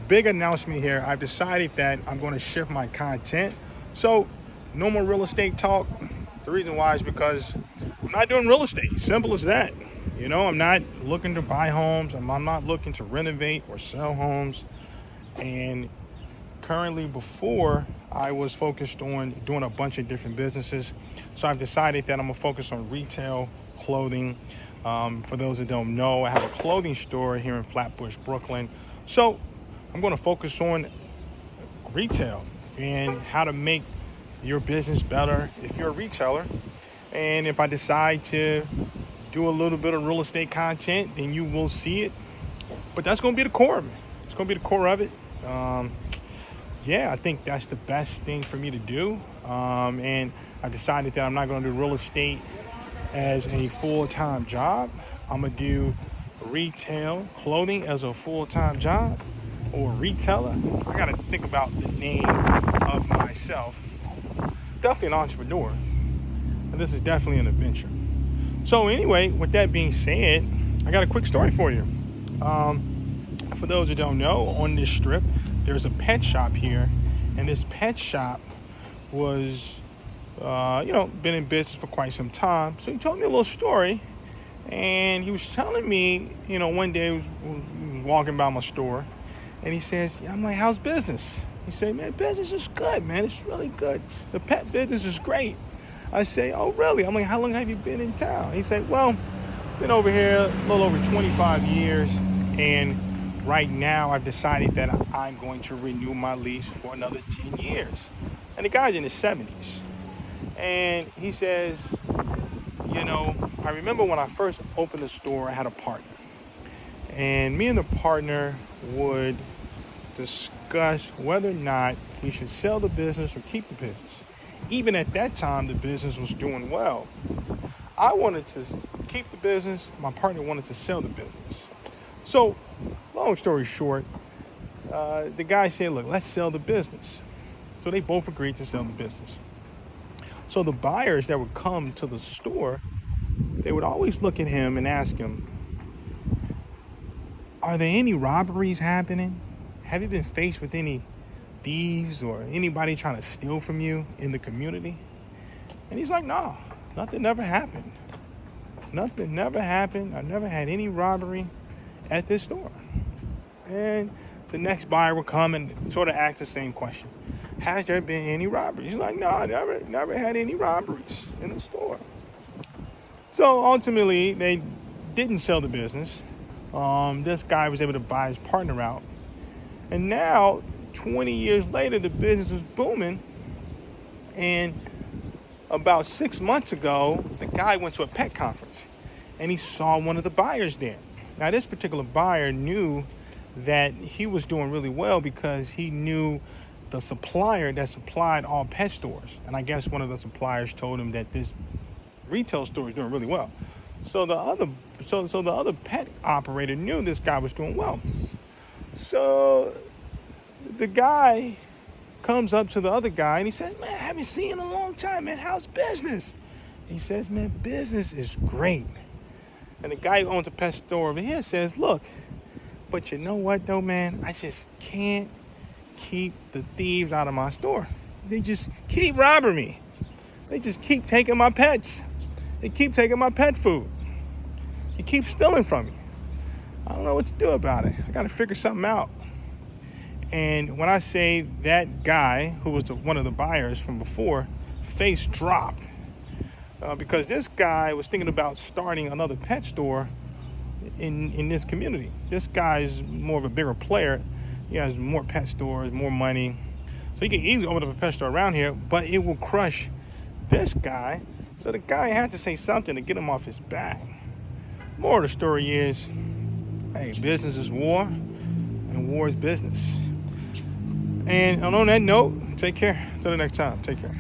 big announcement here. I've decided that I'm going to shift my content. So no more real estate talk. The reason why is because I'm not doing real estate. Simple as that. You know, I'm not looking to buy homes. I'm not looking to renovate or sell homes. And currently, before, I was focused on doing a bunch of different businesses. So I've decided that I'm going to focus on retail, clothing. For those that don't know, I have a clothing store here in Flatbush, Brooklyn. So I'm going to focus on retail and how to make your business better if you're a retailer. And if I decide to do a little bit of real estate content, then you will see it. But that's going to be the core of it. It's going to be the core of it. Yeah, I think that's the best thing for me to do. And I've decided that I'm not going to do real estate as a full-time job. I'm going to do retail clothing as a full-time job or retailer. I got to think about the name of myself. Definitely an entrepreneur. And this is definitely an adventure. So anyway, with that being said, I got a quick story for you. For those that don't know, on this strip, there's a pet shop here. And this pet shop was, been in business for quite some time. So he told me a little story. And he was telling me, one day he was walking by my store. And he says, I'm like, how's business? He said, man, business is good, man. It's really good. The pet business is great. I say, oh, really? I'm like, how long have you been in town? He said, well, been over here a little over 25 years. And right now I've decided that I'm going to renew my lease for another 10 years. And the guy's in his 70s. And he says, I remember when I first opened the store, I had a partner. And me and the partner would discuss whether or not we should sell the business or keep the business. Even at that time, the business was doing well. I wanted to keep the business. My partner wanted to sell the business. So, long story short, the guy said, look, let's sell the business. So they both agreed to sell the business. So the buyers that would come to the store, they would always look at him and ask him, are there any robberies happening? Have you been faced with any thieves or anybody trying to steal from you in the community? And he's like, no, nothing never happened. Nothing never happened. I never had any robbery at this store. And the next buyer would come and sort of ask the same question. Has there been any robberies? He's like, no, I never had any robberies in the store. So ultimately, they didn't sell the business. This guy was able to buy his partner out. And now, 20 years later, the business is booming. And about 6 months ago, the guy went to a pet conference. And he saw one of the buyers there. Now, this particular buyer knew that he was doing really well because he knew the supplier that supplied all pet stores. And I guess one of the suppliers told him that this retail store is doing really well. So the other pet operator knew this guy was doing well. So the guy comes up to the other guy and he says, man, I haven't seen you in a long time, man. How's business? He says, man, business is great. And the guy who owns the pet store over here says, look, but you know what though, man? I just can't keep the thieves out of my store. They just keep robbing me. They just keep taking my pets. They keep taking my pet food. He keeps stealing from me. I don't know what to do about it. I got to figure something out. And when I say that guy, who was one of the buyers from before, face dropped. Because this guy was thinking about starting another pet store in this community. This guy is more of a bigger player. He has more pet stores, more money. So he can easily open up a pet store around here, but it will crush this guy. So the guy had to say something to get him off his back. More of the story is, hey, business is war, and war is business. And on that note, take care. Until the next time, take care.